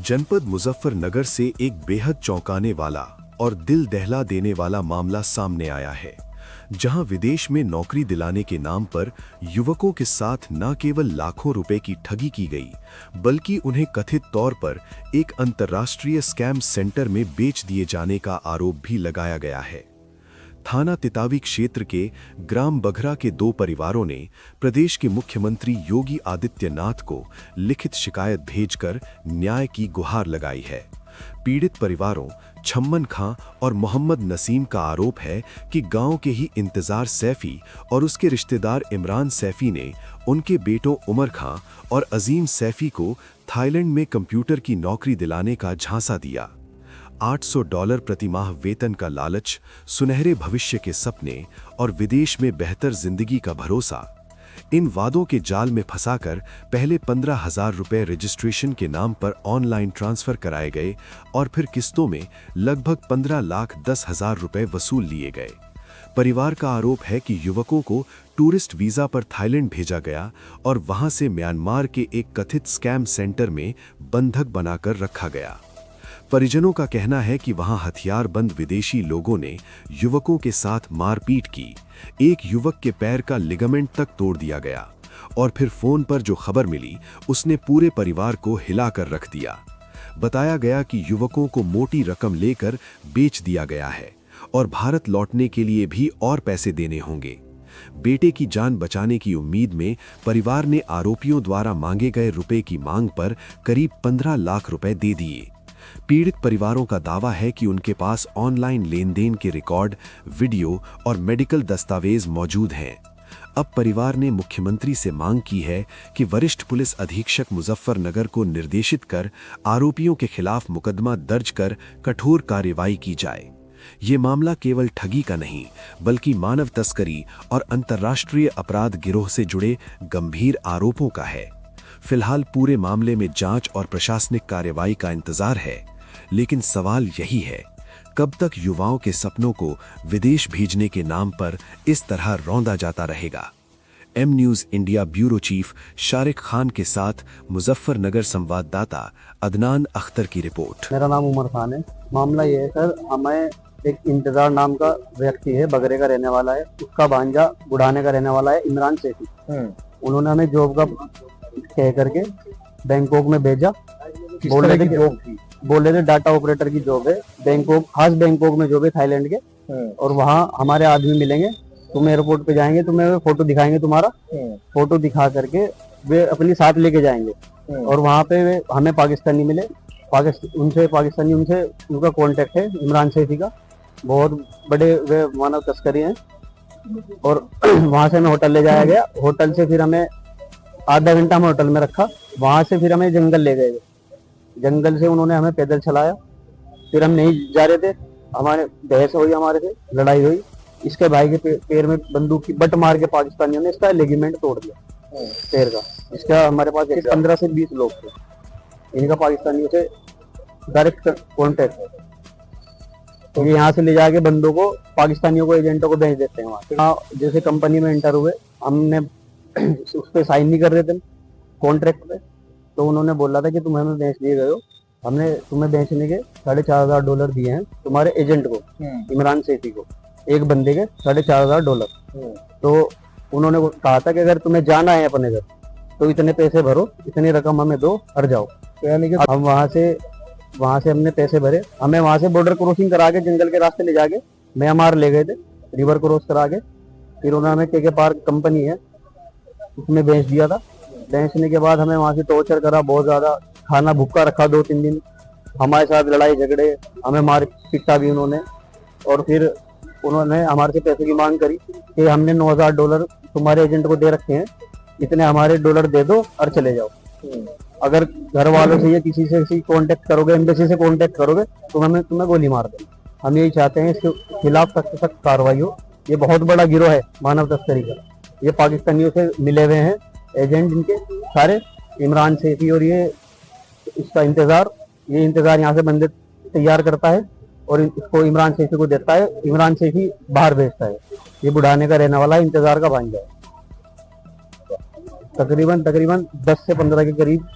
जनपद मुजफ्फरनगर से एक बेहद चौंकाने वाला और दिल दहला देने वाला मामला सामने आया है, जहां विदेश में नौकरी दिलाने के नाम पर युवकों के साथ न केवल लाखों रुपए की ठगी की गई, बल्कि उन्हें कथित तौर पर एक अंतर्राष्ट्रीय स्कैम सेंटर में बेच दिए जाने का आरोप भी लगाया गया है। थाना तितावी क्षेत्र के ग्राम बघरा के दो परिवारों ने प्रदेश के मुख्यमंत्री योगी आदित्यनाथ को लिखित शिकायत भेजकर न्याय की गुहार लगाई है। पीड़ित परिवारों छम्मन खां और मोहम्मद नसीम का आरोप है कि गांव के ही इंतजार सैफी और उसके रिश्तेदार इमरान सैफी ने उनके बेटों उमर खां और अजीम सैफी को थाईलैंड में कंप्यूटर की नौकरी दिलाने का झांसा दिया। $800 प्रति माह वेतन का लालच, सुनहरे भविष्य के सपने और विदेश में बेहतर जिंदगी का भरोसा, इन वादों के जाल में फंसाकर पहले 15,000 रुपए रजिस्ट्रेशन के नाम पर ऑनलाइन ट्रांसफर कराए गए और फिर किस्तों में लगभग 15,10,000 रुपए वसूल लिए गए। परिवार का आरोप है कि युवकों को टूरिस्ट वीजा पर थाईलैंड भेजा गया और वहां से म्यांमार के एक कथित स्कैम सेंटर में बंधक बनाकर रखा गया। परिजनों का कहना है कि वहां हथियारबंद विदेशी लोगों ने युवकों के साथ मारपीट की, एक युवक के पैर का लिगामेंट तक तोड़ दिया गया और फिर फोन पर जो खबर मिली उसने पूरे परिवार को हिलाकर रख दिया। बताया गया कि युवकों को मोटी रकम लेकर बेच दिया गया है और भारत लौटने के लिए भी और पैसे देने होंगे। बेटे की जान बचाने की उम्मीद में परिवार ने आरोपियों द्वारा मांगे गए रुपए की मांग पर करीब 15 लाख रुपए दे दिए। पीड़ित परिवारों का दावा है कि उनके पास ऑनलाइन लेन देन के रिकॉर्ड, वीडियो और मेडिकल दस्तावेज मौजूद हैं। अब परिवार ने मुख्यमंत्री से मांग की है कि वरिष्ठ पुलिस अधीक्षक मुजफ्फरनगर को निर्देशित कर आरोपियों के खिलाफ मुकदमा दर्ज कर कठोर कार्रवाई की जाए। ये मामला केवल ठगी का नहीं, बल्कि मानव तस्करी और अंतर्राष्ट्रीय अपराध गिरोह से जुड़े गंभीर आरोपों का है। फिलहाल पूरे मामले में जांच और प्रशासनिक कार्रवाई का इंतजार है, लेकिन सवाल यही है, कब तक युवाओं के सपनों को विदेश भेजने के नाम पर इस तरह रौंदा जाता रहेगा। M News India bureau chief Shariq Khan के साथ मुजफ्फरनगर संवाददाता अदनान अख्तर की रिपोर्ट। मेरा नाम उमर खान है। मामला ये है सर, हमें एक इंतजार नाम का व्यक्ति है, बगरे का रहने वाला है, उसका भांजा बुढ़ाने का रहने वाला है इमरान सैफी। उन्होंने हमें जॉब का कह करके बैंकॉक में भेजा। बोल रहे थे डाटा ऑपरेटर की जॉब है, बैंकॉक, खास बैंकॉक में जॉब है थाईलैंड के, और वहाँ हमारे आदमी मिलेंगे, तुम एयरपोर्ट पे जाएंगे, तुम्हें फोटो दिखाएंगे, तुम्हारा फोटो दिखा करके वे अपनी साथ लेके जाएंगे। और वहाँ पे वे हमें पाकिस्तानी मिले, उनसे उनका कांटेक्ट है इमरान सैफी का, बहुत बड़े वे मानव तस्करी हैं। और वहाँ से हमें होटल ले जाया गया। होटल से फिर हमें आधा घंटा में होटल में रखा। वहां से फिर हमें जंगल ले गए। जंगल से उन्होंने हमें पैदल चलाया। फिर हम नहीं जा रहे थे, हमारे बहस हुई, हमारे से लड़ाई हुई। इसके भाई के पैर में बंदूक की बट मार के पाकिस्तानियों ने इसका लिगामेंट तोड़ दिया पैर का। इसका हमारे पास 15 से 20 लोग थे। इनका पाकिस्तानियों से डायरेक्ट कॉन्टेक्ट है। तो यहाँ से ले जाके बंदों को, पाकिस्तानियों को, एजेंटों को भेज देते हैं वहाँ। जैसे कंपनी में एंटर हुए, हमने उस पर साइन नहीं कर रहे थे कॉन्ट्रैक्ट पे, तो उन्होंने बोला था कि तुम हमें बेच दिए गए हो, हमने तुम्हें बेचने के $4,500 दिए हैं तुम्हारे एजेंट को, इमरान सैफी को, एक बंदे के $4,500। तो उन्होंने कहा था कि अगर तुम्हें जाना है अपने घर तो इतने पैसे भरो, इतनी रकम हमें दो और जाओ। तो यानी कि हम वहां से हमने पैसे भरे। हमें वहां से बॉर्डर क्रॉसिंग करा के जंगल के रास्ते ले जाके म्यांमार ले गए थे, रिवर क्रॉस करा के। फिर उन्होंने के पार्क कंपनी है उसमें बेच दिया था। बेचने के बाद हमें वहां से टॉर्चर करा बहुत ज्यादा, खाना भूखा रखा 2-3 दिन, हमारे साथ लड़ाई झगड़े, हमें मार पिटा भी उन्होंने। और फिर उन्होंने हमारे से पैसे की मांग करी कि हमने $9,000 तुम्हारे एजेंट को दे रखे हैं, इतने हमारे डॉलर दे दो और चले जाओ। अगर घर वालों से या किसी से कांटेक्ट करोगे, एम्बेसी से कांटेक्ट करोगे तो तुम्हें गोली मार दे। हम यही चाहते हैं इसके खिलाफ सख्त सख्त कार्रवाई हो। ये बहुत बड़ा गिरोह है मानव तस्करी का। ये पाकिस्तानियों से मिले हुए हैं एजेंट, इनके सारे इमरान सैफी। और ये इंतजार यहाँ से बंदे तैयार करता है और इसको इमरान सैफी को देता है। इमरान सैफी बाहर भेजता है। ये बुढ़ाने का रहने वाला है, इंतजार का भांजा है। तकरीबन 10 से 15 के करीब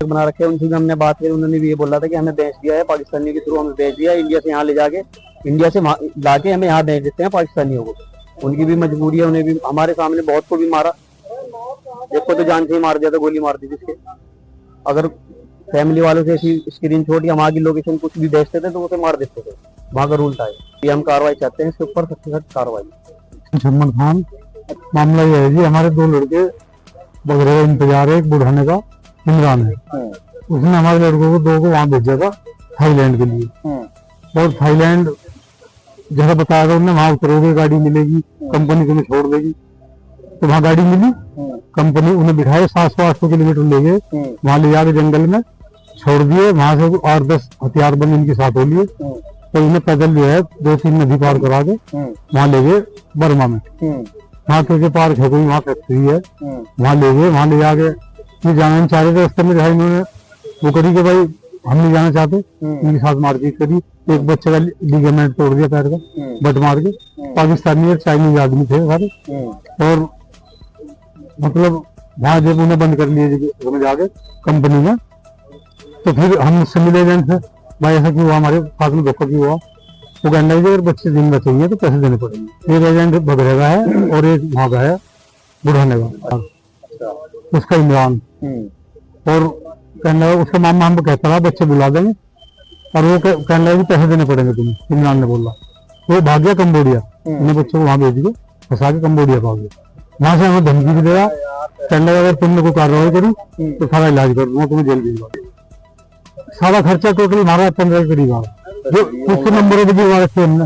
बना रखे हैं, उनसे भी हमने बात की, उन्होंने भी ये बोला था कि हमें बेच दिया है पाकिस्तानियों के थ्रू, हमें बेच दिया इंडिया से यहाँ ले जाके, इंडिया से लाके हमें यहाँ बेच देते हैं पाकिस्तानियों को। उनकी भी मजबूरी है, उन्हें भी हमारे सामने बहुत को भी मारा, एक को तो जान से ही मार दिया था, गोली मार दी थी इसके। अगर फैमिली वालों से ऐसी स्क्रीन शॉट या वहाँ की लोकेशन कुछ भी भेजते थे तो उसे मार देते थे, वहाँ का रूल था। ये हम कार्रवाई चाहते हैं इसके ऊपर, सख्त से सख्त कार्रवाई। सलमान खान, मामला ये है जी, हमारे दो लड़के बगरे का इंतजार है, एक बुढ़ाने का इमरान है, उसने हमारे लड़कों को दो को वहाँ भेजा था थाईलैंड के लिए। और थाईलैंड जैसा बताया था उन्होंने, वहाँ उतरोगे गाड़ी मिलेगी, कंपनी तुम्हें छोड़ देगी। तो वहाँ गाड़ी मिली, कंपनी उन्हें बिठाए 700-800 किलोमीटर ले गए, वहाँ ले जाके जंगल में छोड़ दिए। वहां से 8-10 हथियारबंद इनके साथ हो लिए, तो इन्हें पैदल जो है 2-3 नदी पार करा के वहाँ ले गए बर्मा में। वहाँ के पार्क है कोई, वहाँ फैक्ट्री है, वहाँ ले गए। वहाँ ले जाके ये जाना चाह रहे थे, रास्ते में इन्होंने वो करी कि भाई हम नहीं जाना चाहते, इनके साथ मारपीट करी। एक बच्चे का लिगामेंट तोड़ दिया पैर का, बट मार के। पाकिस्तानी और चाइनीज आदमी थे सारे, और मतलब वहाँ जब उन्हें बंद कर लिए जाके कंपनी में, तो फिर हम उससे मिले एजेंट से, भाई ऐसा क्यों हुआ, हमारे साथ में धोखा क्यों हुआ। वो कहना है कि अगर बच्चे जिंदा चाहिए तो पैसे देने पड़ेंगे। एक एजेंट बगरे का है और एक वहाँ का है बुढ़ाने का, उसका इमरान। और कहना है उसका मामा हमको कहता रहा बच्चे बुला देंगे, और वो कहना है कि पैसे देने पड़ेंगे तुम्हें, इमरान ने बोला। वो भाग गया कम्बोडिया, उन्हें बच्चों को वहाँ भेज के फंसा के कम्बोडिया भाग गया। वहां से हमें धमकी भी दिया, कहना अगर तुमने कोई कार्रवाई करी तो सारा इलाज कर दूंगा, तुम्हें जेल भेजवा। सारा खर्चा टोटल हमारा 15 के करीब आया, जो कुछ नंबरों पे दिलवा रखे हमने,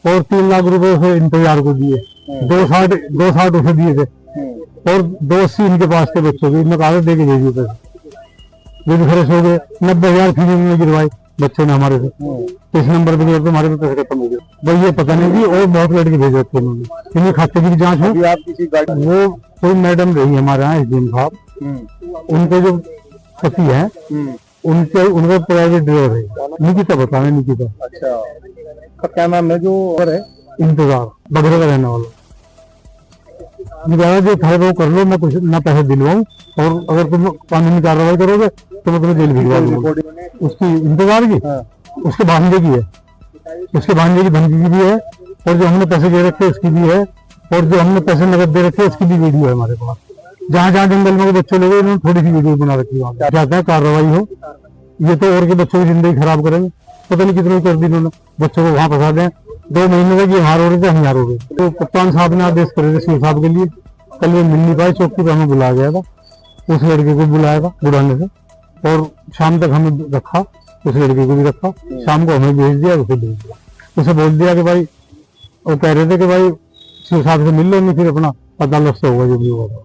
और 3 लाख रुपए उसे इंतजार को दिए, 260 उसे दिए थे, और 280 इनके पास थे बच्चों के, इनमें कागज दे के भेजिए पैसे। ये भी खर्च हो गए, 90,000 फीस उन्होंने गिरवाई बच्चों ने हमारे से। इस नंबर पे तो हमारे पैसे खत्म हो गए भाई, ये पता नहीं कि और बहुत लड़के भेजे थे उन्होंने, इनके खाते की भी जांच हो। वो कोई मैडम रही हमारे यहाँ एसडीएम साहब, उनके जो पति है उनका प्राइवेट ड्राइवर है, निकिता बताने निकिता। अच्छा, क्या नाम है जो है? इंतजार, बगरे का रहने वाला। जो था वो कर लो, मैं कुछ ना पैसे दिलवाऊं, और अगर तुम कानूनी कार्रवाई करोगे तो मैं तुम्हें जेल भिजवा दूंगा। उसकी इंतजार की, उसके भांजे की है, उसके भांजे की धमकी की भी है, और जो हमने पैसे दे रखे उसकी भी है, और जो हमने पैसे नकद दे रखे उसकी भी वीडियो है हमारे पास। जहाँ जहाँ जंगल में बच्चे लोग इन्होंने थोड़ी सी वीडियो बना रखी है, चाहते हैं कार्रवाई हो। ये तो और के बच्चों की जिंदगी खराब करेंगे, पता नहीं कितने कर दी इन्होंने, बच्चों को वहाँ फंसा दें। 2 महीने तक ये हार हो रहे थे, हम हार हो गए। तो कप्तान साहब ने आदेश करे थे सीओ साहब के लिए, कल वो मिल नहीं पाए, चौकी पर हमें बुलाया गया था, उस लड़के को बुलाया था बुढ़ाने से, और शाम तक हमें रखा, उस लड़के को भी रखा। शाम को हमें भेज दिया, उसे भेज दिया, उसे बोल दिया कि भाई, वो कह रहे थे कि भाई सीओ साहब से मिल लो, नहीं फिर अपना अदालत से होगा जो भी होगा।